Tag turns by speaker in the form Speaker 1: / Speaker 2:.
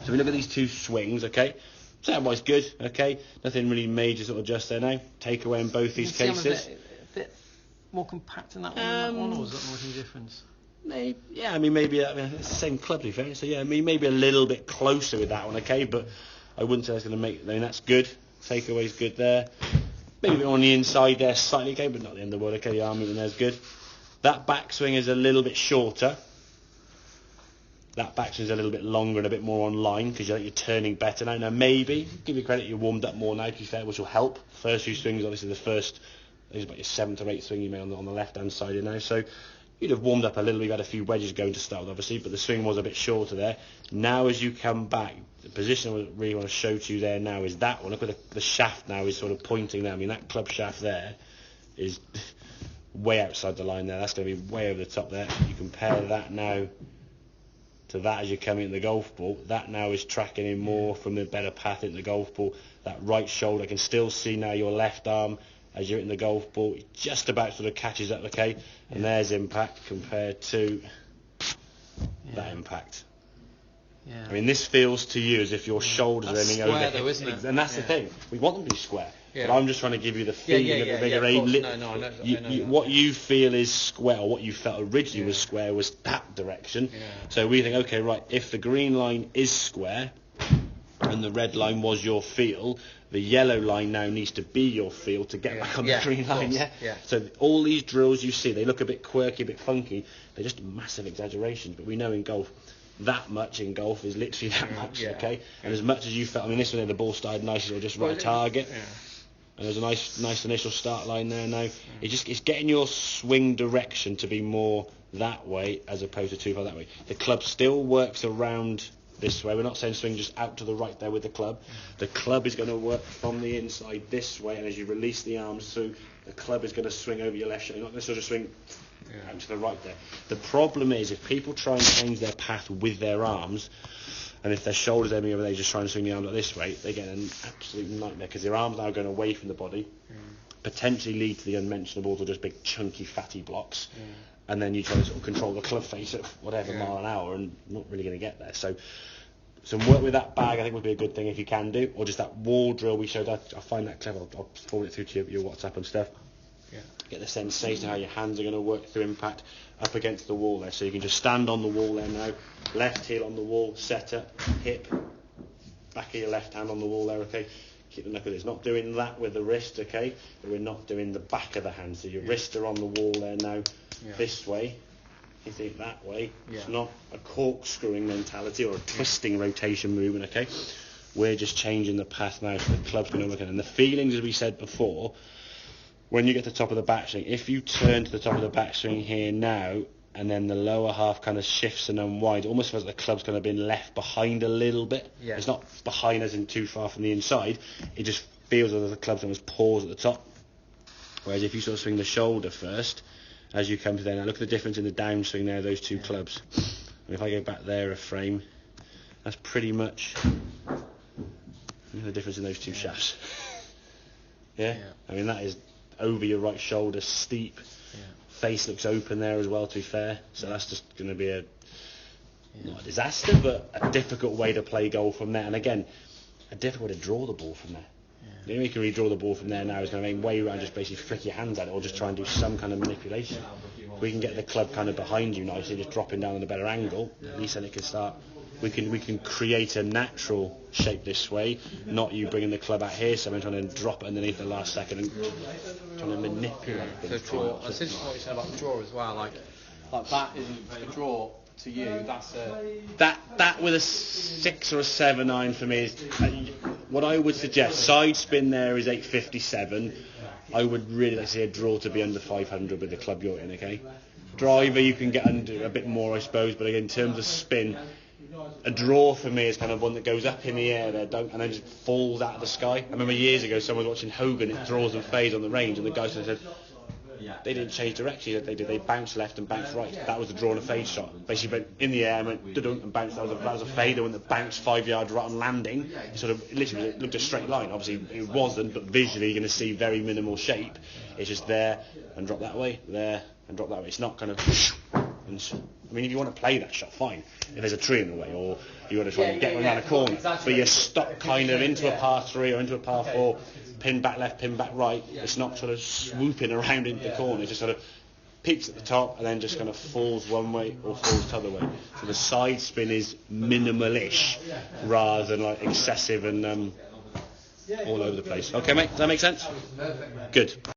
Speaker 1: So we look at these two swings, okay? Sound-wise good, okay? Nothing really major sort of just there now. Takeaway in both these cases.
Speaker 2: A bit more compact in that one, than that one, or was that making a difference?
Speaker 1: Maybe, yeah, I mean, maybe it's the same club, to be fair. So, yeah, I mean, maybe a little bit closer with that one, okay? But I wouldn't say that's going to make... I mean, that's good. Takeaway's good there. Maybe a bit on the inside there slightly, okay? But not the end of the world, okay? The arm movement there's good. That backswing is a little bit shorter. That backswing is a little bit longer and a bit more on line because you're turning better now. Now, maybe, give you credit, you're warmed up more now, to be fair, which will help. First few swings, obviously the first... It's about your 7th or 8th swing you made on the left-hand side now. So... You'd have warmed up a little. We've had a few wedges going to start with, obviously, but the swing was a bit shorter there. Now, as you come back, the position I really want to show to you there now is that one. Look at the shaft now is sort of pointing there. I mean, that club shaft there is way outside the line there. That's going to be way over the top there. You compare that now to that as you're coming in the golf ball. That now is tracking in more from the better path into the golf ball. That right shoulder, I can still see now your left arm as you're in the golf ball, it just about sort of catches up, okay? And there's impact compared to that impact.
Speaker 2: Yeah.
Speaker 1: I mean, this feels to you as if your shoulders are aiming over.
Speaker 2: Though, isn't it?
Speaker 1: And that's the thing. We want them to be square.
Speaker 2: Yeah.
Speaker 1: But I'm just trying to give you the feeling that they're what you feel is square, or what you felt originally was square, was that direction.
Speaker 2: Yeah.
Speaker 1: So we think, okay, right, if the green line is square and the red line was your feel, the yellow line now needs to be your feel to get back on the green line, yeah? So all these drills you see, they look a bit quirky, a bit funky. They're just massive exaggerations, but we know in golf, that much in golf is literally that much, okay? And as much as you felt, I mean, this one there, the ball started nicely, or just right target. And there's a nice initial start line there now. It's getting your swing direction to be more that way as opposed to too far that way. The club still works around this way. We're not saying swing just out to the right there with the club. The club is going to work from the inside this way, and as you release the arms through, the club is going to swing over your left shoulder. You're not going to sort of swing out to the right there. The problem is if people try and change their path with their arms, and if their shoulders aiming over there, just trying to swing the arm like this way, they get an absolute nightmare because their arms now going away from the body, potentially lead to the unmentionables or just big chunky fatty blocks. And then you try to sort of control the club face at whatever mile an hour and not really going to get there. So some work with that bag I think would be a good thing if you can do, or just that wall drill we showed. I find that clever. I'll forward it through to your WhatsApp and stuff. Get the sensation of how your hands are going to work through impact up against the wall there. So you can just stand on the wall there now, left heel on the wall, setter, hip, back of your left hand on the wall there, okay? Keep the knuckle. It's not doing that with the wrist, okay? But we're not doing the back of the hand. So your wrists are on the wall there now, this way. You think that way. It's not a corkscrewing mentality or a twisting rotation movement, okay? We're just changing the path now, so the club's going to look at it. And the feelings, as we said before, when you get to the top of the backswing, if you turn to the top of the backswing here now, and then the lower half kind of shifts and unwinds, it almost feels like the club's kind of been left behind a little bit. It's not behind as in too far from the inside. It just feels as though the club's almost paused at the top. Whereas if you sort of swing the shoulder first, as you come to there, now look at the difference in the downswing there, those two clubs. And if I go back there a frame, that's pretty much the difference in those two shafts. I mean, that is over your right shoulder, steep. Face looks open there as well, to be fair. So that's just going to be not a disaster, but a difficult way to play golf from there. And again, a difficult way to draw the ball from there. The only way you can redraw the ball from there now is going to aim way around, just basically flick your hands at it, or just try and do some kind of manipulation. If we can get the club kind of behind you nicely, just dropping down on a better angle, at least then it can start. We can create a natural shape this way, not you bringing the club out here, so I'm trying to drop it underneath the last second and trying to manipulate things.
Speaker 2: So draw. It's interesting what you said about the draw as well. Like that isn't a draw to you. That's a
Speaker 1: that with a 6 or a 7 iron for me is what I would suggest. Side spin there is 857. I would really like to see a draw to be under 500 with the club you're in. Okay, driver you can get under a bit more, I suppose, but again in terms of spin, a draw for me is kind of one that goes up in the air there, and then just falls out of the sky. I remember years ago someone was watching Hogan, it draws and fades on the range, and the guy said they didn't change direction, they bounced left and bounced right. That was a draw and a fade shot. Basically went in the air and went dudunk and bounced. That was a fade, and when it bounced 5 yards right on landing, it literally looked a straight line. Obviously it wasn't, but visually you're going to see very minimal shape. It's just there and drop that way, there and drop that way. It's not kind of and I mean, if you want to play that shot, fine. If there's a tree in the way, or you want to try and get one around a corner, but you're stuck kind of into a par 3 or into a par 4, pin back left, pin back right. It's not sort of swooping around into the corner. It just sort of peaks at the top and then just kind of falls one way or falls the other way. So the side spin is minimal-ish rather than like excessive and all over the place. Okay, mate, does that make sense? Good.